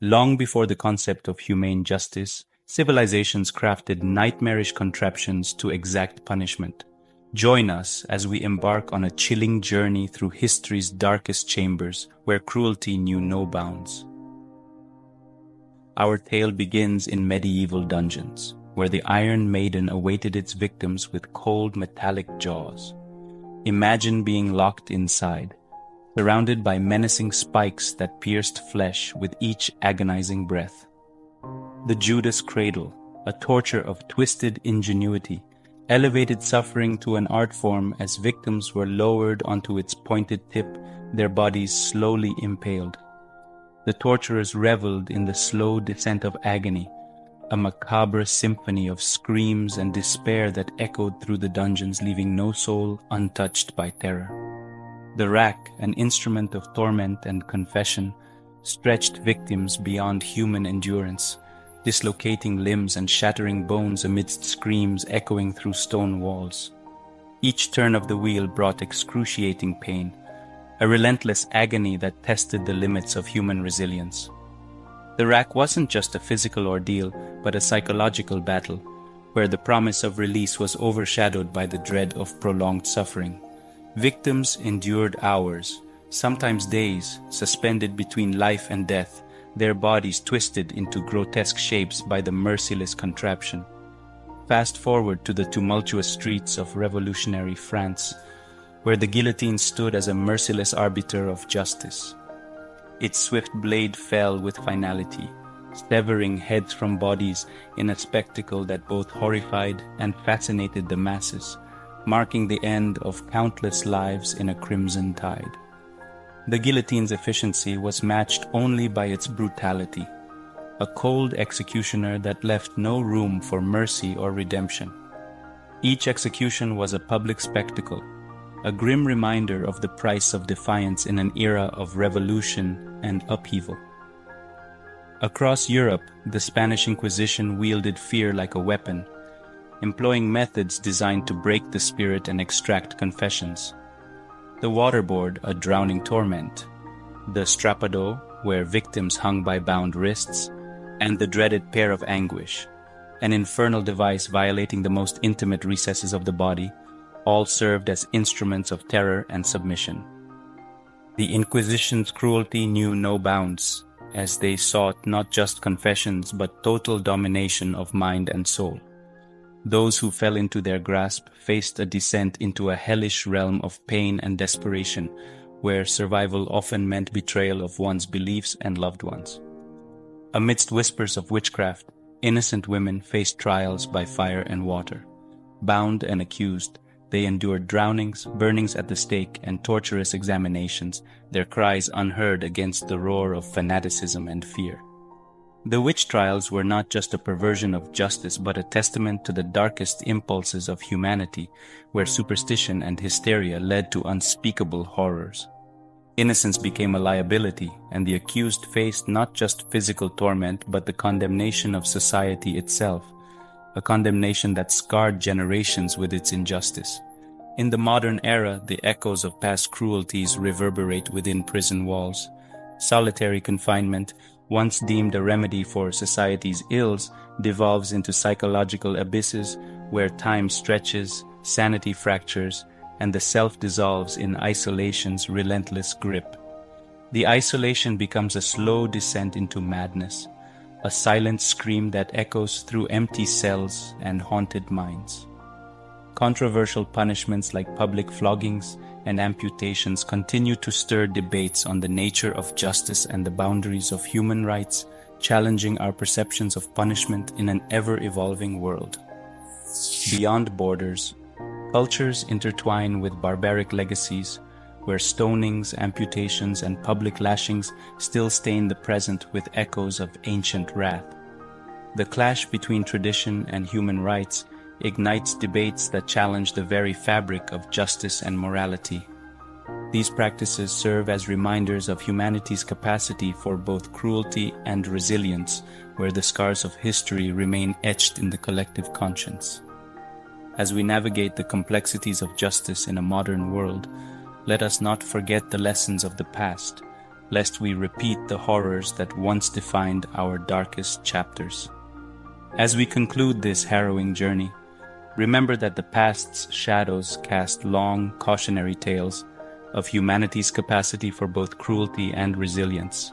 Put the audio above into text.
Long before the concept of humane justice, civilizations crafted nightmarish contraptions to exact punishment. Join us as we embark on a chilling journey through history's darkest chambers where cruelty knew no bounds. Our tale begins in medieval dungeons, where the Iron Maiden awaited its victims with cold metallic jaws. Imagine being locked inside, surrounded by menacing spikes that pierced flesh with each agonizing breath. The Judas Cradle, a torture of twisted ingenuity, elevated suffering to an art form as victims were lowered onto its pointed tip, their bodies slowly impaled. The torturers reveled in the slow descent of agony, a macabre symphony of screams and despair that echoed through the dungeons, leaving no soul untouched by terror. The rack, an instrument of torment and confession, stretched victims beyond human endurance, dislocating limbs and shattering bones amidst screams echoing through stone walls. Each turn of the wheel brought excruciating pain, a relentless agony that tested the limits of human resilience. The rack wasn't just a physical ordeal, but a psychological battle, where the promise of release was overshadowed by the dread of prolonged suffering. Victims endured hours, sometimes days, suspended between life and death, their bodies twisted into grotesque shapes by the merciless contraption. Fast forward to the tumultuous streets of revolutionary France, where the guillotine stood as a merciless arbiter of justice. Its swift blade fell with finality, severing heads from bodies in a spectacle that both horrified and fascinated the masses, marking the end of countless lives in a crimson tide. The guillotine's efficiency was matched only by its brutality, a cold executioner that left no room for mercy or redemption. Each execution was a public spectacle, a grim reminder of the price of defiance in an era of revolution and upheaval. Across Europe, the Spanish Inquisition wielded fear like a weapon, employing methods designed to break the spirit and extract confessions. The waterboard, a drowning torment, the strappado, where victims hung by bound wrists, and the dreaded pair of anguish, an infernal device violating the most intimate recesses of the body, all served as instruments of terror and submission. The Inquisition's cruelty knew no bounds, as they sought not just confessions but total domination of mind and soul. Those who fell into their grasp faced a descent into a hellish realm of pain and desperation, where survival often meant betrayal of one's beliefs and loved ones. Amidst whispers of witchcraft, innocent women faced trials by fire and water. Bound and accused, they endured drownings, burnings at the stake, and torturous examinations, their cries unheard against the roar of fanaticism and fear. The witch trials were not just a perversion of justice but a testament to the darkest impulses of humanity, where superstition and hysteria led to unspeakable horrors. Innocence became a liability, and the accused faced not just physical torment but the condemnation of society itself, a condemnation that scarred generations with its injustice. In the modern era, the echoes of past cruelties reverberate within prison walls. Solitary confinement, once deemed a remedy for society's ills, devolves into psychological abysses where time stretches, sanity fractures, and the self dissolves in isolation's relentless grip. The isolation becomes a slow descent into madness, a silent scream that echoes through empty cells and haunted minds. Controversial punishments like public floggings and amputations continue to stir debates on the nature of justice and the boundaries of human rights, challenging our perceptions of punishment in an ever-evolving world. Beyond borders, cultures intertwine with barbaric legacies, where stonings, amputations, and public lashings still stain the present with echoes of ancient wrath. The clash between tradition and human rights ignites debates that challenge the very fabric of justice and morality. These practices serve as reminders of humanity's capacity for both cruelty and resilience, where the scars of history remain etched in the collective conscience. As we navigate the complexities of justice in a modern world, let us not forget the lessons of the past, lest we repeat the horrors that once defined our darkest chapters. As we conclude this harrowing journey, remember that the past's shadows cast long, cautionary tales of humanity's capacity for both cruelty and resilience.